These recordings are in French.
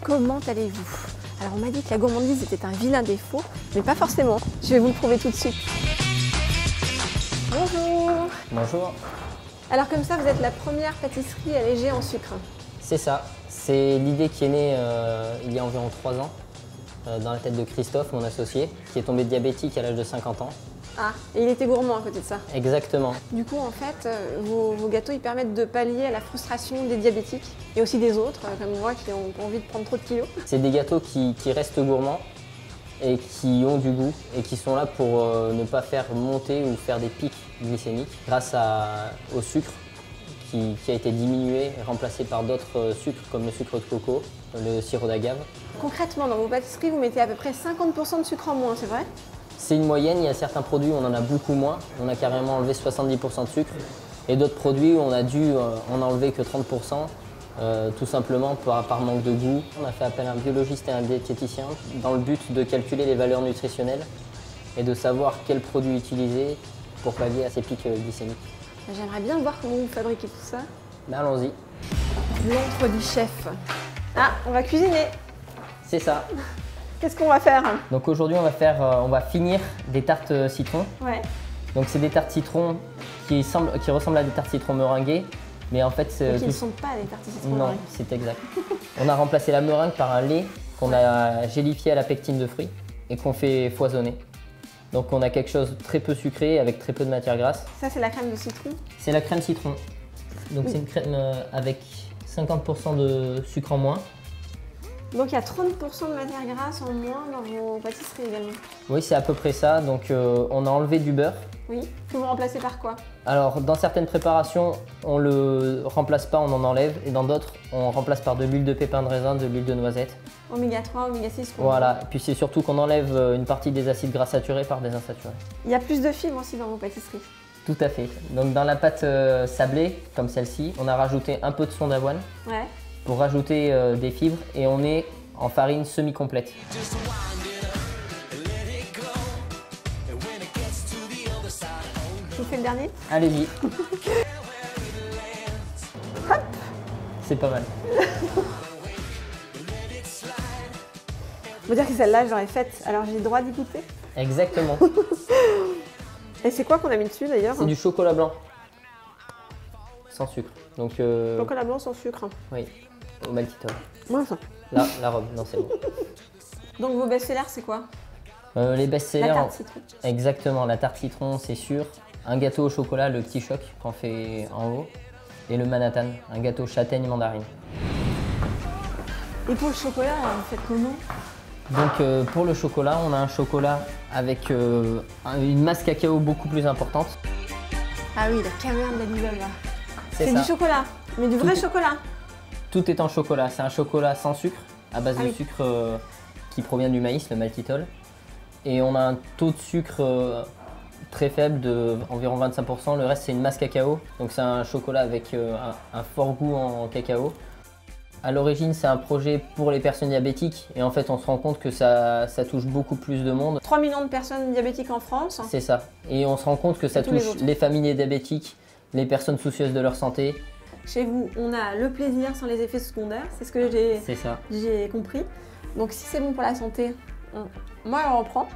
Comment allez-vous? Alors on m'a dit que la gourmandise était un vilain défaut, mais pas forcément. Je vais vous le prouver tout de suite. Bonjour. Bonjour. Alors comme ça, vous êtes la première pâtisserie allégée en sucre. C'est ça. C'est l'idée qui est née il y a environ 3 ans dans la tête de Christophe, mon associé, qui est tombé diabétique à l'âge de 50 ans. Ah, et il était gourmand à côté de ça. Exactement. Du coup, en fait, vos gâteaux, ils permettent de pallier à la frustration des diabétiques et aussi des autres, comme moi, qui ont envie de prendre trop de kilos. C'est des gâteaux qui restent gourmands et qui ont du goût et qui sont là pour ne pas faire monter ou faire des pics glycémiques grâce au sucre qui a été diminué et remplacé par d'autres sucres comme le sucre de coco, le sirop d'agave. Concrètement, dans vos pâtisseries, vous mettez à peu près 50% de sucre en moins, c'est vrai? C'est une moyenne, il y a certains produits où on en a beaucoup moins, on a carrément enlevé 70% de sucre, et d'autres produits où on a dû en enlever que 30%, tout simplement par manque de goût. On a fait appel à un biologiste et un diététicien dans le but de calculer les valeurs nutritionnelles et de savoir quels produits utiliser pour pallier à ces pics glycémiques. J'aimerais bien voir comment vous fabriquez tout ça. Ben allons-y. L'entre du chef. Ah, on va cuisiner. C'est ça. Qu'est-ce qu'on va faire? Donc aujourd'hui on va finir des tartes citron. Ouais. Donc c'est des tartes citron qui ressemblent à des tartes citron meringuées, mais en fait qui ne sont pas des tartes citron non, meringuées. c'est exact. On a remplacé la meringue par un lait qu'on a gélifié à la pectine de fruits et qu'on fait foisonner. Donc on a quelque chose de très peu sucré avec très peu de matière grasse. Ça c'est la crème de citron? C'est la crème citron. Donc c'est une crème avec 50% de sucre en moins. Donc il y a 30% de matière grasse en moins dans vos pâtisseries également? Oui, c'est à peu près ça. Donc on a enlevé du beurre. Oui, que vous remplacez par quoi? Alors dans certaines préparations, on le remplace pas, on en enlève. Et dans d'autres, on remplace par de l'huile de pépin de raisin, de l'huile de noisette. Oméga 3, oméga 6. Voilà, et puis c'est surtout qu'on enlève une partie des acides gras saturés par des insaturés. Il y a plus de fibres aussi dans vos pâtisseries? Tout à fait. Donc dans la pâte sablée, comme celle-ci, on a rajouté un peu de son d'avoine pour rajouter des fibres et on est en farine semi-complète. Je vous fais le dernier? Allez-y. C'est pas mal. Faut dire que celle-là, je l'aurais faite, alors j'ai le droit d'y goûter? Exactement. Et c'est quoi qu'on a mis dessus d'ailleurs? C'est du chocolat blanc. Sans sucre. Donc, chocolat blanc sans sucre. Oui, au maltitol. Moi ça. Là, la robe, non c'est bon. Donc vos best-sellers c'est quoi? Les best-sellers. La tarte citron. Exactement, la tarte citron c'est sûr. Un gâteau au chocolat, le petit choc qu'on fait en haut. Et le Manhattan, un gâteau châtaigne mandarine. Et pour le chocolat, vous faites comment? Donc pour le chocolat, on a un chocolat avec une masse cacao beaucoup plus importante. Ah oui, la caméra de la Lidl là. C'est du chocolat, mais du vrai chocolat. Tout est en chocolat. C'est un chocolat sans sucre, à base de sucre qui provient du maïs, le maltitol. Et on a un taux de sucre très faible de environ 25%. Le reste, c'est une masse cacao. Donc c'est un chocolat avec un fort goût en cacao. À l'origine, c'est un projet pour les personnes diabétiques et en fait, on se rend compte que ça touche beaucoup plus de monde. 3 millions de personnes diabétiques en France. C'est ça. Et on se rend compte que ça touche les familles diabétiques, les personnes soucieuses de leur santé. Chez vous, on a le plaisir sans les effets secondaires, c'est ce que j'ai compris. Donc si c'est bon pour la santé, moi on reprend.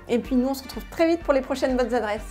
Et puis nous, on se retrouve très vite pour les prochaines bonnes adresses.